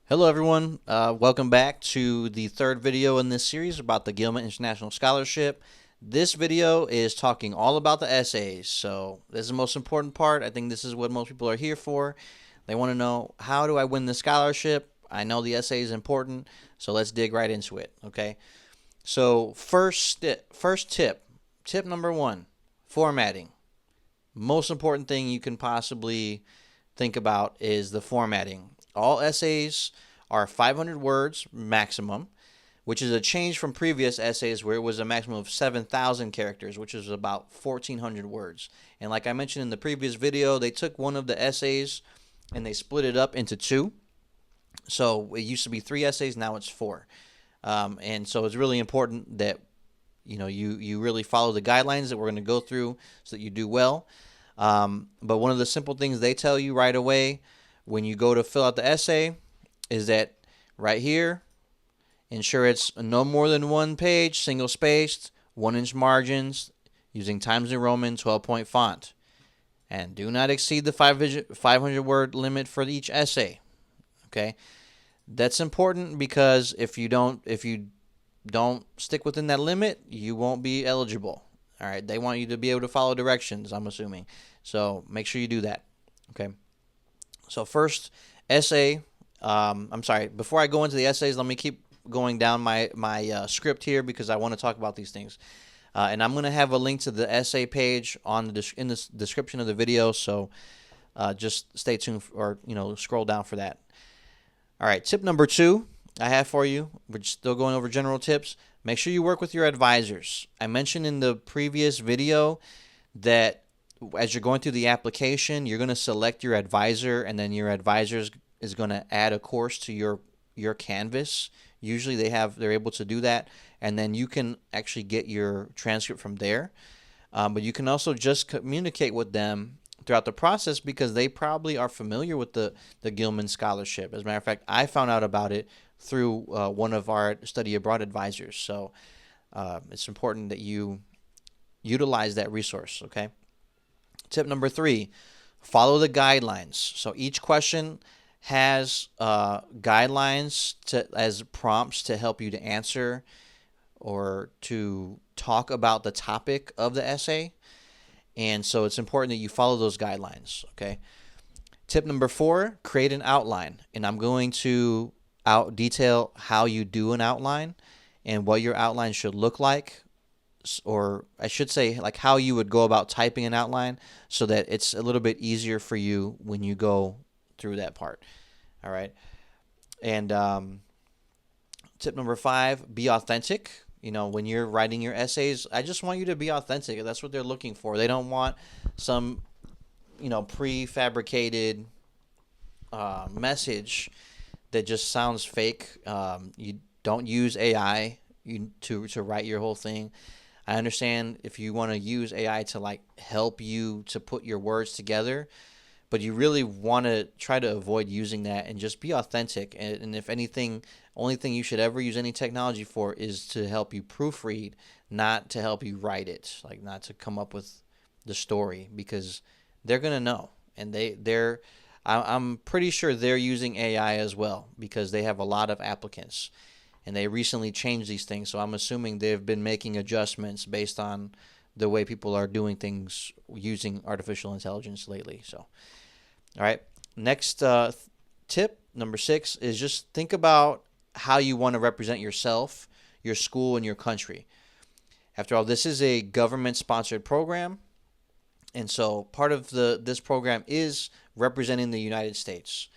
Hello everyone, welcome back to the third video in this series about the Gilman International Scholarship. This video is talking all about the essays, so this is the most important part. I think this is what most people are here for. They want to know, how do I win the scholarship? I know the essay is important, so let's dig right into it, okay? So first tip number one, formatting. Most important thing you can possibly think about is the formatting. All essays are 500 words maximum, which is a change from previous essays where it was a maximum of 7,000 characters, which is about 1,400 words. And like I mentioned in the previous video, they took one of the essays and they split it up into two. So it used to be 3 essays, now it's 4. And so it's really important that you really follow the guidelines that we're going to go through so that you do well. But one of the simple things they tell you right away when you go to fill out the essay is that right here, ensure it's no more than 1 page, single spaced, 1-inch margins, using Times New Roman 12-point font. And do not exceed the 500 word limit for each essay. Okay? That's important because if you don't stick within that limit, you won't be eligible. All right? They want you to be able to follow directions, I'm assuming. So make sure you do that. Okay? So first essay, before I go into the essays, let me keep going down my script here because I want to talk about these things. And I'm going to have a link to the essay page in the description of the video, so just stay tuned or scroll down for that. All right, tip number 2 I have for you. We're still going over general tips. Make sure you work with your advisors. I mentioned in the previous video that as you're going through the application, you're going to select your advisor, and then your advisor is going to add a course to your Canvas. Usually they're able to do that, and then you can actually get your transcript from there. But you can also just communicate with them throughout the process because they probably are familiar with the Gilman Scholarship. As a matter of fact, I found out about it through one of our study abroad advisors. So it's important that you utilize that resource, okay? Tip number 3, follow the guidelines. So each question has guidelines as prompts to help you to answer or to talk about the topic of the essay. And so it's important that you follow those guidelines, okay? Tip number 4, create an outline. And I'm going to detail how you do an outline and what your outline should look like, or I should say like how you would go about typing an outline so that it's a little bit easier for you when you go through that part. All right. And tip number 5, be authentic. When you're writing your essays, I just want you to be authentic. That's what they're looking for. They don't want some, prefabricated message that just sounds fake. You don't use AI to write your whole thing. I understand if you want to use AI to help you to put your words together, but you really want to try to avoid using that and just be authentic. And if anything, only thing you should ever use any technology for is to help you proofread, not to help you write it, not to come up with the story, because they're going to know. And I'm pretty sure they're using AI as well because they have a lot of applicants. And they recently changed these things, so I'm assuming they've been making adjustments based on the way people are doing things using artificial intelligence lately. So, all right. Next tip, number 6, is just think about how you want to represent yourself, your school, and your country. After all, this is a government-sponsored program, and so part of this program is representing the United States.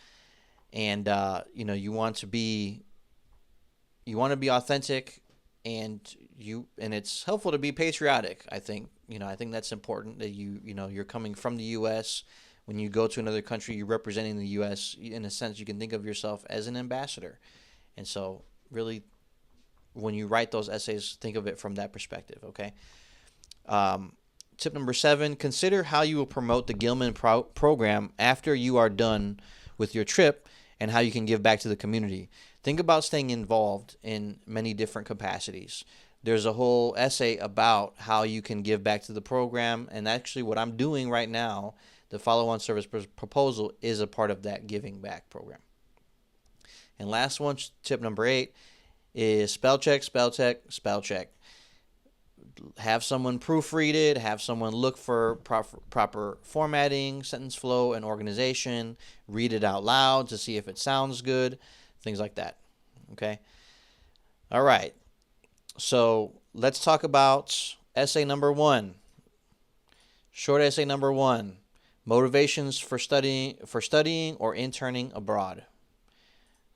And you want to be authentic, and it's helpful to be patriotic. I think that's important that you're coming from the U.S. When you go to another country, you're representing the U.S. In a sense. You can think of yourself as an ambassador, and so really, when you write those essays, think of it from that perspective. Okay. Tip number 7: consider how you will promote the Gilman program after you are done with your trip, and how you can give back to the community. Think about staying involved in many different capacities. There's a whole essay about how you can give back to the program, and actually what I'm doing right now, the follow-on service proposal, is a part of that giving back program. And last one, tip number 8, is spell check, spell check, spell check. Have someone proofread it, have someone look for proper formatting, sentence flow, and organization. Read it out loud to see if it sounds good, things like that. Okay? All right. So let's talk about essay number 1. Short essay number 1. Motivations for studying or interning abroad.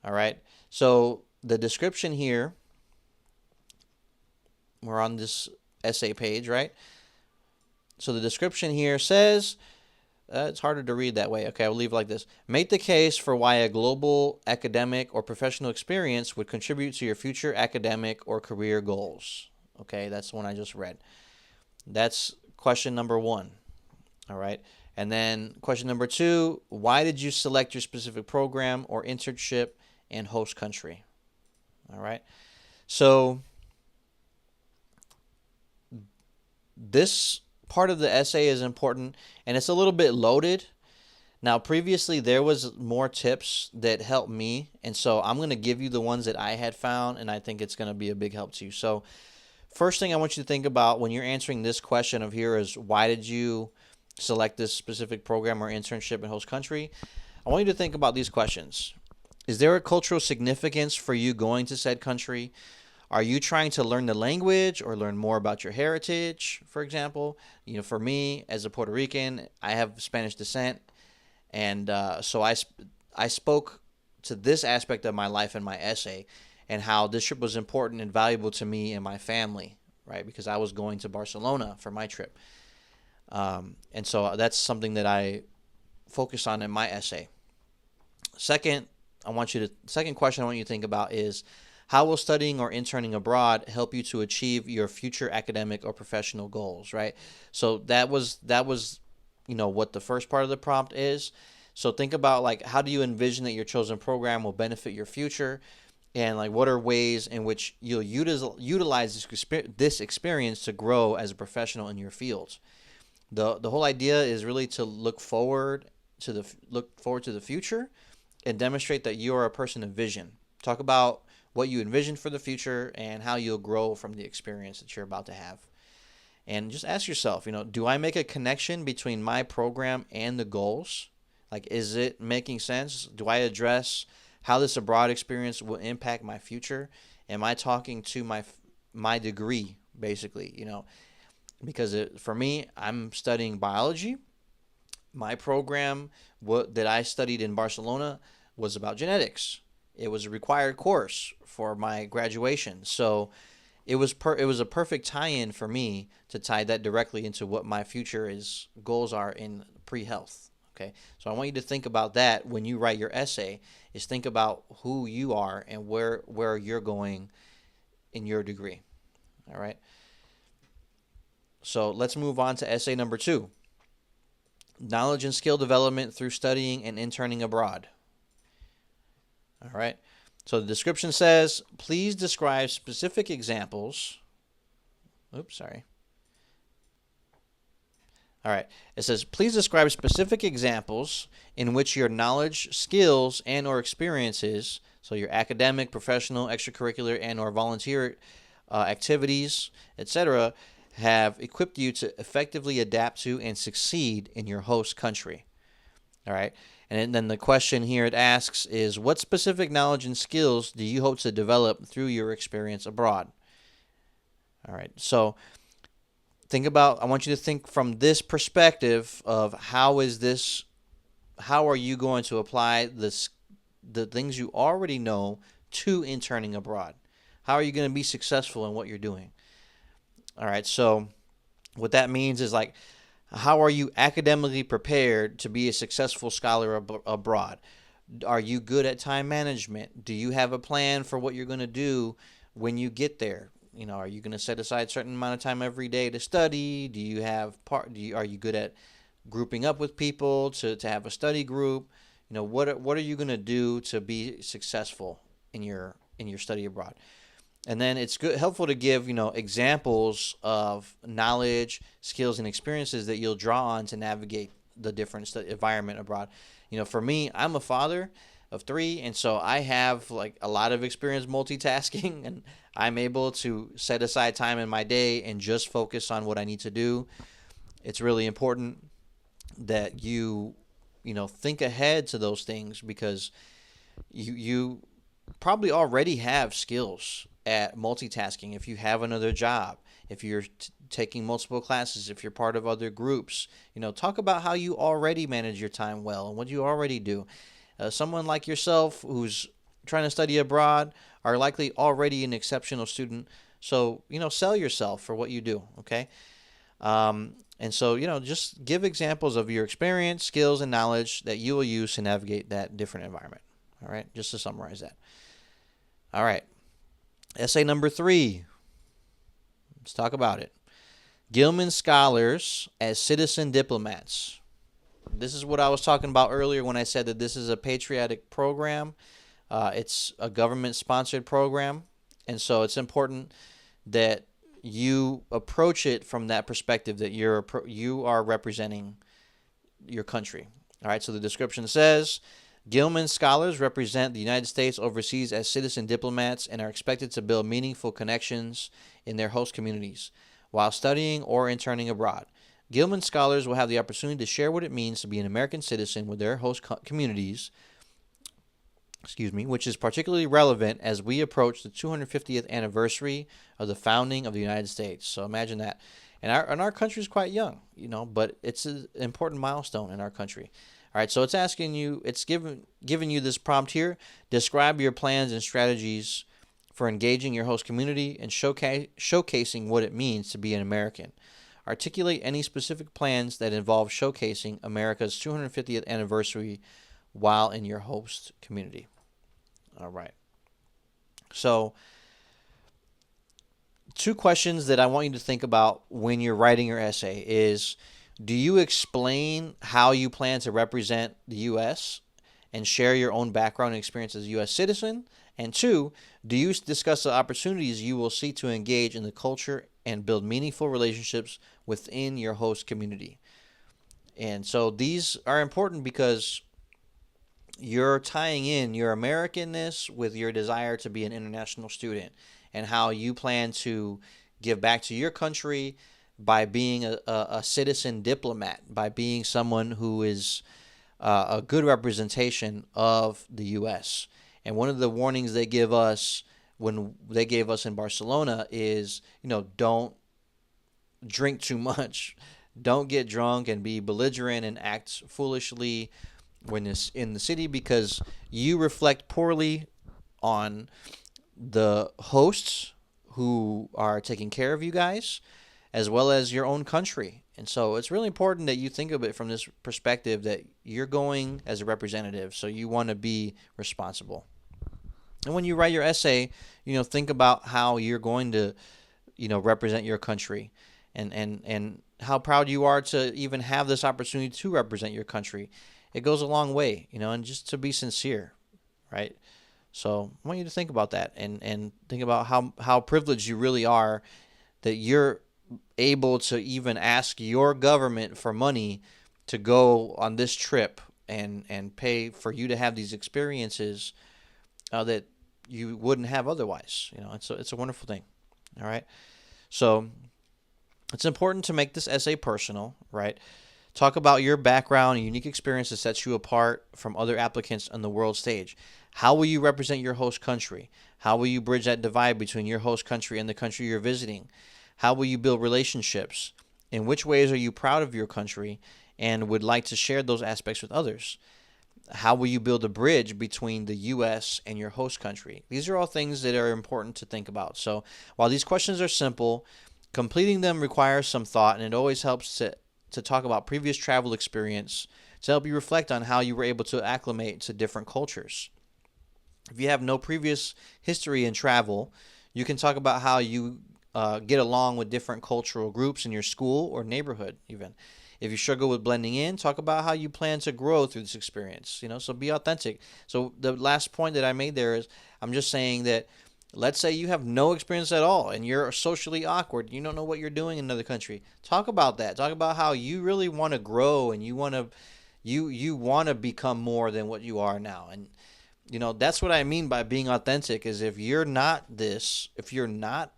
All right. So the description here, we're on this essay page, right? So the description here says, it's harder to read that way. Okay, I'll leave it like this. Make the case for why a global academic or professional experience would contribute to your future academic or career goals. Okay, that's the one I just read. That's question number 1. All right. And then question number 2, why did you select your specific program or internship and host country? All right. So this part of the essay is important, and it's a little bit loaded. Now, previously there was more tips that helped me, and so I'm going to give you the ones that I had found, and I think it's going to be a big help to you. So first thing I want you to think about when you're answering this question of here is, why did you select this specific program or internship in host country? I want you to think about these questions. Is there a cultural significance for you going to said country? Are you trying to learn the language or learn more about your heritage, for example? For me, as a Puerto Rican, I have Spanish descent, and so I spoke to this aspect of my life in my essay and how this trip was important and valuable to me and my family, right? Because I was going to Barcelona for my trip. And so that's something that I focused on in my essay. Second question I want you to think about is, how will studying or interning abroad help you to achieve your future academic or professional goals, right? So that was what the first part of the prompt is. So think about how do you envision that your chosen program will benefit your future, and what are ways in which you'll utilize this experience to grow as a professional in your field. The whole idea is really to look forward to the future and demonstrate that you are a person of vision. Talk about what you envision for the future and how you'll grow from the experience that you're about to have. And just ask yourself, do I make a connection between my program and the goals? Is it making sense? Do I address how this abroad experience will impact my future? Am I talking to my degree, basically, Because for me, I'm studying biology. My program that I studied in Barcelona was about genetics. It was a required course for my graduation. So it was a perfect tie-in for me to tie that directly into what my future goals are in pre-health. Okay, so I want you to think about that when you write your essay. Is think about who you are and where you're going in your degree. All right. So let's move on to essay number 2. Knowledge and skill development through studying and interning abroad. All right. So the description says, please describe specific examples. Oops, sorry. All right. It says, please describe specific examples in which your knowledge, skills, and or experiences, so your academic, professional, extracurricular, and or volunteer activities, etc., have equipped you to effectively adapt to and succeed in your host country. All right. And then the question here it asks is, what specific knowledge and skills do you hope to develop through your experience abroad? All right. So I want you to think from this perspective of how are you going to apply the things you already know to interning abroad? How are you going to be successful in what you're doing? All right. So what that means is how are you academically prepared to be a successful scholar abroad? Are you good at time management? Do you have a plan for what you're going to do when you get there? Are you going to set aside a certain amount of time every day to study? Are you good at grouping up with people to have a study group? What are you going to do to be successful in your study abroad? And then it's helpful to give, examples of knowledge, skills, and experiences that you'll draw on to navigate the different environment abroad. For me, I'm a father. of 3, and so I have like a lot of experience multitasking, and I'm able to set aside time in my day and just focus on what I need to do. It's really important that you think ahead to those things, because you probably already have skills at multitasking if you have another job, if you're taking multiple classes, if you're part of other groups. Talk about how you already manage your time well and what you already do. Someone like yourself who's trying to study abroad are likely already an exceptional student. So, sell yourself for what you do, okay? And so, just give examples of your experience, skills, and knowledge that you will use to navigate that different environment. All right, just to summarize that. All right, essay number 3. Let's talk about it. Gilman scholars as citizen diplomats. This is what I was talking about earlier when I said that this is a patriotic program. It's a government-sponsored program, and so it's important that you approach it from that perspective, that you are representing your country. All right, so the description says, Gilman scholars represent the United States overseas as citizen diplomats and are expected to build meaningful connections in their host communities while studying or interning abroad. Gilman scholars will have the opportunity to share what it means to be an American citizen with their host communities, which is particularly relevant as we approach the 250th anniversary of the founding of the United States. So imagine that. And our country is quite young, but it's an important milestone in our country. All right, so it's asking you, it's giving you this prompt here. Describe your plans and strategies for engaging your host community and showcasing what it means to be an American. Articulate any specific plans that involve showcasing America's 250th anniversary while in your host community. All right. So, 2 questions that I want you to think about when you're writing your essay is, do you explain how you plan to represent the U.S. and share your own background and experience as a U.S. citizen? And 2, do you discuss the opportunities you will see to engage in the culture and build meaningful relationships within your host community? And so these are important because you're tying in your Americanness with your desire to be an international student, and how you plan to give back to your country by being a citizen diplomat, by being someone who is a good representation of the U.S. And one of the warnings they give us when they gave us in Barcelona is, don't drink too much, don't get drunk and be belligerent and act foolishly when it's in the city, because you reflect poorly on the hosts who are taking care of you guys, as well as your own country. And so it's really important that you think of it from this perspective, that you're going as a representative, so you want to be responsible. And when you write your essay, think about how you're going to, represent your country, and how proud you are to even have this opportunity to represent your country. It goes a long way, and just to be sincere, right? So I want you to think about that, and think about how privileged you really are, that you're able to even ask your government for money to go on this trip and pay for you to have these experiences that you wouldn't have otherwise. It's a wonderful thing. All right. So it's important to make this essay personal, right? Talk about your background and unique experience that sets you apart from other applicants on the world stage. How will you represent your host country? How will you bridge that divide between your host country and the country you're visiting? How will you build relationships? In which ways are you proud of your country and would like to share those aspects with others? How will you build a bridge between the U.S. and your host country? These are all things that are important to think about. So while these questions are simple, completing them requires some thought, and it always helps to talk about previous travel experience to help you reflect on how you were able to acclimate to different cultures. If you have no previous history in travel, you can talk about how you get along with different cultural groups in your school or neighborhood even. If you struggle with blending in, talk about how you plan to grow through this experience. So be authentic. So the last point that I made there is, I'm just saying that, let's say you have no experience at all and you're socially awkward. You don't know what you're doing in another country. Talk about that. Talk about how you really want to grow and you want to become more than what you are now. And That's what I mean by being authentic. Is if you're not this, if you're not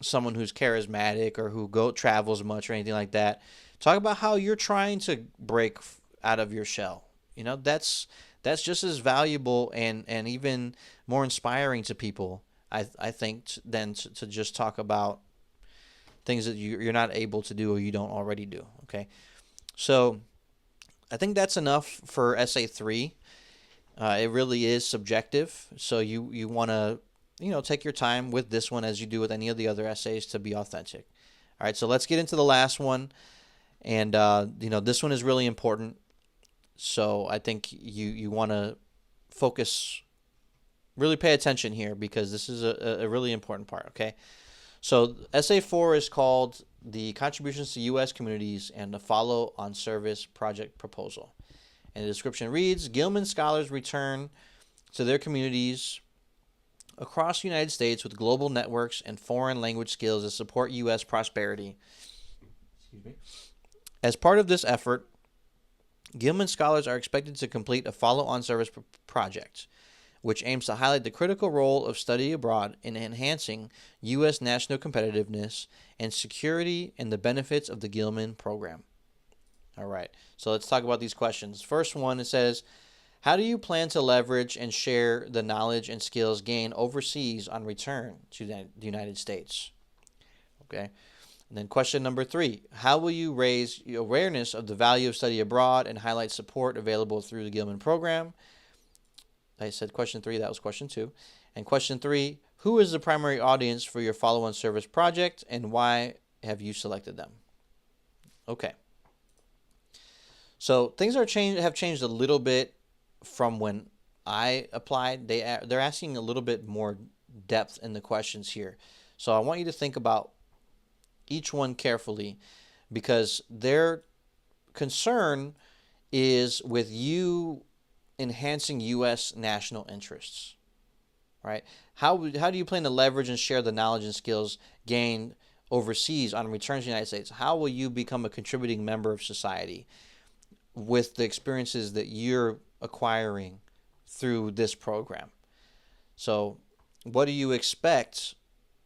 someone who's charismatic or who travels much or anything like that, talk about how you're trying to break out of your shell. That's just as valuable and even more inspiring to people, I think, than to just talk about things that you're not able to do or you don't already do. Okay, so I think that's enough for essay 3. It really is subjective, so you want to take your time with this one as you do with any of the other essays to be authentic. All right, so let's get into the last one, and this one is really important. So I think you want to focus, really pay attention here, because this is a really important part. Okay, so essay 4 is called "The Contributions to U.S. Communities and the Follow-on Service Project Proposal." And the description reads, Gilman scholars return to their communities across the United States with global networks and foreign language skills to support U.S. prosperity. As part of this effort, Gilman scholars are expected to complete a follow-on service project, which aims to highlight the critical role of study abroad in enhancing U.S. national competitiveness and security and the benefits of the Gilman program. All right, so let's talk about these questions. First one, it says, how do you plan to leverage and share the knowledge and skills gained overseas on return to the United States? Okay, and then question number 3, how will you raise awareness of the value of study abroad and highlight support available through the Gilman program? I said question 3, that was question 2. And question 3, who is the primary audience for your follow-on service project and why have you selected them? Okay. So things have changed a little bit from when I applied. They're asking a little bit more depth in the questions here. So I want you to think about each one carefully, because their concern is with you enhancing U.S. national interests, right? How do you plan to leverage and share the knowledge and skills gained overseas on return to the United States? How will you become a contributing member of society with the experiences that you're acquiring through this program? So what do you expect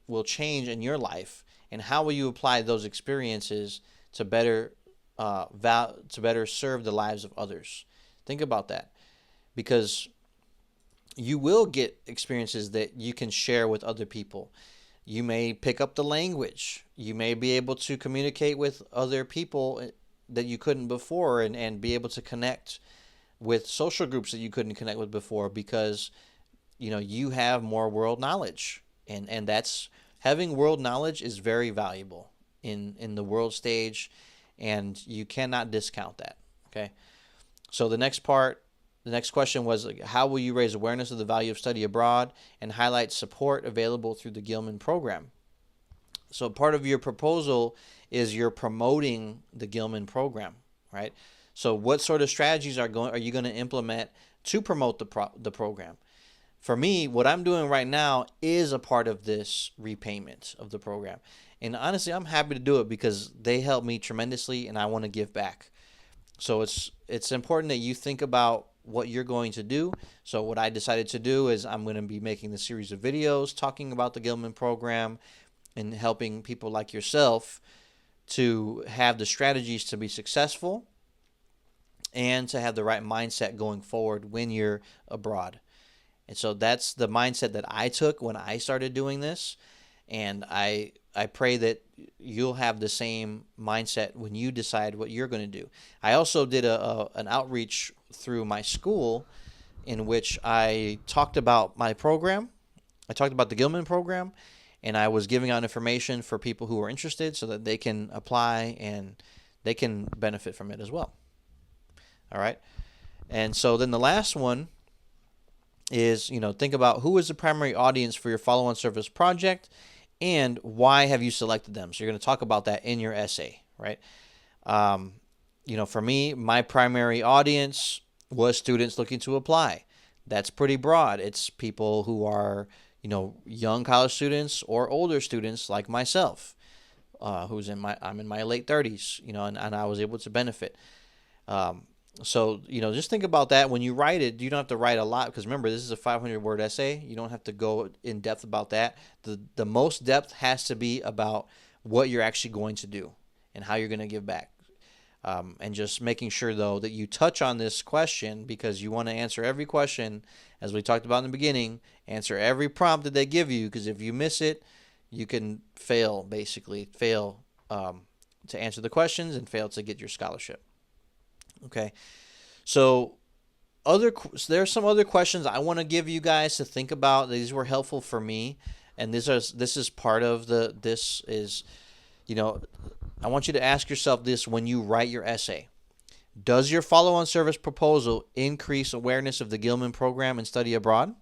will change in your life, and how will you apply those experiences to better serve the lives of others? Think about that, because you will get experiences that you can share with other people. You may pick up the language. You may be able to communicate with other people that you couldn't before, and be able to connect with social groups that you couldn't connect with before, because you have more world knowledge, and that's, having world knowledge is very valuable in the world stage, and you cannot discount that. Okay, so the next question was, how will you raise awareness of the value of study abroad and highlight support available through the Gilman program? So part of your proposal is you're promoting the Gilman program, right? So what sort of strategies are you going to implement to promote the program? For me, what I'm doing right now is a part of this repayment of the program. And honestly, I'm happy to do it because they helped me tremendously and I want to give back. So it's important that you think about what you're going to do. So what I decided to do is I'm going to be making the series of videos talking about the Gilman program and helping people like yourself to have the strategies to be successful and to have the right mindset going forward when you're abroad. And so that's the mindset that I took when I started doing this. And I pray that you'll have the same mindset when you decide what you're going to do. I also did an outreach through my school in which I talked about my program. I talked about the Gilman program, and I was giving out information for people who are interested so that they can apply and they can benefit from it as well. All right. And so then the last one is, think about who is the primary audience for your follow-on service project and why have you selected them. So you're going to talk about that in your essay, right? For me, my primary audience was students looking to apply. That's pretty broad. It's people who are, young college students or older students like myself, I'm in my late 30s, and I was able to benefit. So, just think about that when you write it. You don't have to write a lot because remember, this is a 500-word essay. You don't have to go in depth about that. The most depth has to be about what you're actually going to do and how you're going to give back. And just making sure, though, that you touch on this question because you want to answer every question, as we talked about in the beginning, answer every prompt that they give you, because if you miss it, you can fail, basically, fail to answer the questions and fail to get your scholarship. Okay, so there are some other questions I want to give you guys to think about. These were helpful for me, and this is part of this is, I want you to ask yourself this when you write your essay. Does your follow-on service proposal increase awareness of the Gilman program and study abroad?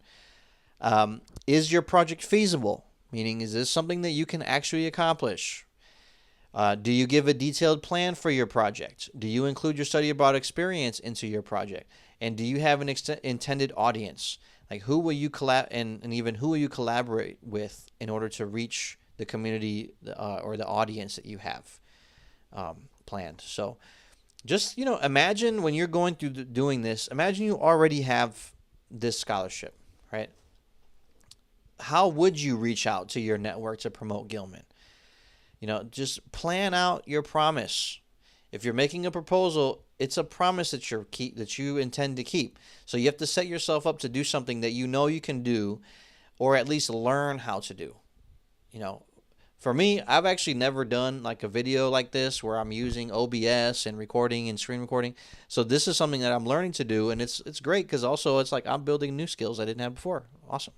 Is your project feasible? Meaning, is this something that you can actually accomplish? Do you give a detailed plan for your project? Do you include your study abroad experience into your project? And do you have an intended audience? Like, who will you and even who will you collaborate with in order to reach the community or the audience that you have planned? So just, imagine when you're going through doing this, imagine you already have this scholarship, right? How would you reach out to your network to promote Gilman? Just plan out your promise. If you're making a proposal, it's a promise that you intend to keep. So you have to set yourself up to do something that you know you can do, or at least learn how to do. For me, I've actually never done like a video like this where I'm using OBS and recording and screen recording. So this is something that I'm learning to do, and it's great because also it's like I'm building new skills I didn't have before. Awesome.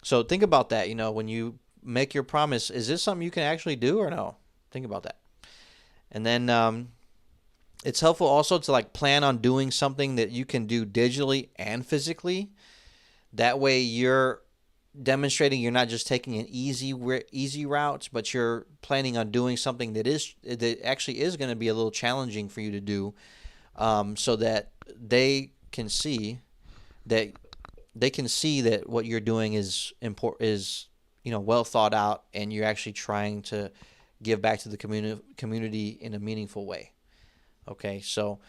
So think about that. When you make your promise, is this something you can actually do or no? Think about that. And then it's helpful also to like plan on doing something that you can do digitally and physically. That way you're demonstrating you're not just taking an easy route, but you're planning on doing something that actually is going to be a little challenging for you to do, so that they can see that what you're doing is well thought out, and you're actually trying to give back to the community in a meaningful way. Okay, so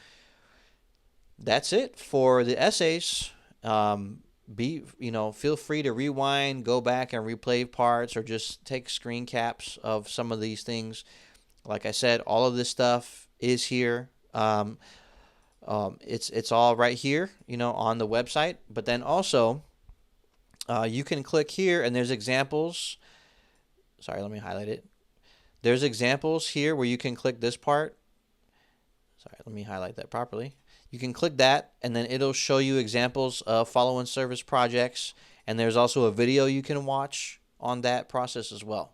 that's it for the essays. Feel free to rewind, go back and replay parts, or just take screen caps of some of these things. Like I said, all of this stuff is here. It's all right here, on the website. But then also, you can click here, and there's examples. Sorry, let me highlight it. There's examples here where you can click this part. Sorry, let me highlight that properly. You can click that, and then it'll show you examples of follow-on service projects, and there's also a video you can watch on that process as well.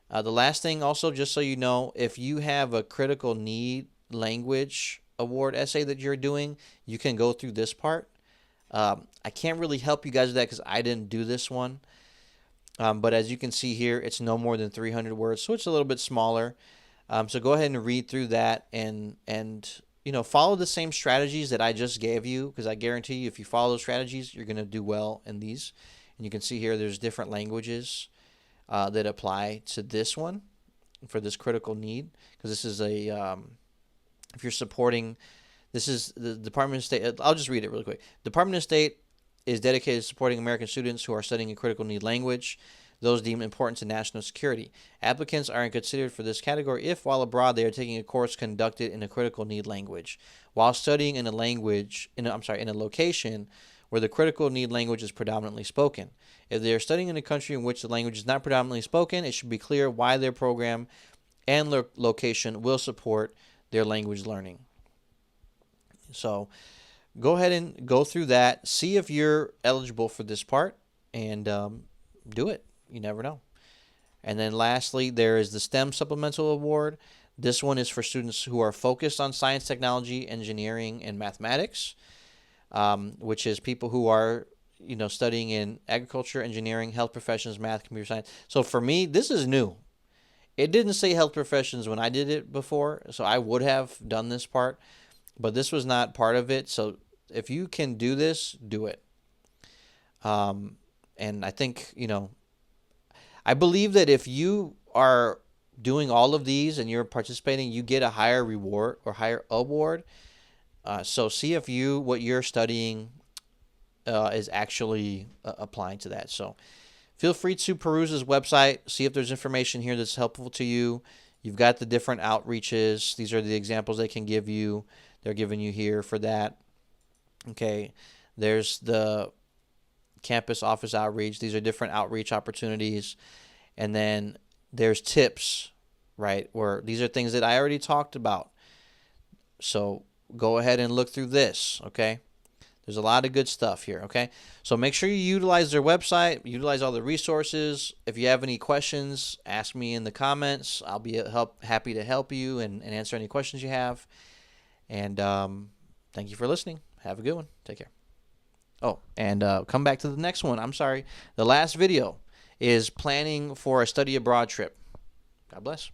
The last thing also, just so you know, if you have a critical need language award essay that you're doing, you can go through this part. I can't really help you guys with that because I didn't do this one. But as you can see here, it's no more than 300 words, so it's a little bit smaller. So go ahead and read through that and follow the same strategies that I just gave you, because I guarantee you if you follow those strategies, you're going to do well in these. And you can see here there's different languages that apply to this one for this critical need, because this is if you're supporting, this is the Department of State. I'll just read it really quick. Department of State is dedicated to supporting American students who are studying a critical need language, those deemed important to national security. Applicants are considered for this category if, while abroad, they are taking a course conducted in a critical need language, while studying in a location where the critical need language is predominantly spoken. If they are studying in a country in which the language is not predominantly spoken, it should be clear why their program and location will support their language learning. So go ahead and go through that. See if you're eligible for this part, and do it. You never know. And then lastly, there is the STEM Supplemental Award. This one is for students who are focused on science, technology, engineering, and mathematics, which is people who are studying in agriculture, engineering, health professions, math, computer science. So for me, this is new. It didn't say health professions when I did it before, so I would have done this part, but this was not part of it. So if you can do this, do it. And I think, I believe that if you are doing all of these and you're participating, you get a higher reward or higher award So see if what you're studying is actually applying to that. So feel free to peruse his website, see if there's information here that's helpful to you. You've got the different outreaches. These are the examples they can give you. They're giving you here for that. Okay, there's the campus office outreach. These are different outreach opportunities. And then there's tips, right? Where these are things that I already talked about. So go ahead and look through this, okay? There's a lot of good stuff here, okay? So make sure you utilize their website, utilize all the resources. If you have any questions, ask me in the comments. I'll be happy to help you and answer any questions you have. And thank you for listening. Have a good one. Take care. Oh, and come back to the next one. I'm sorry. The last video is planning for a study abroad trip. God bless.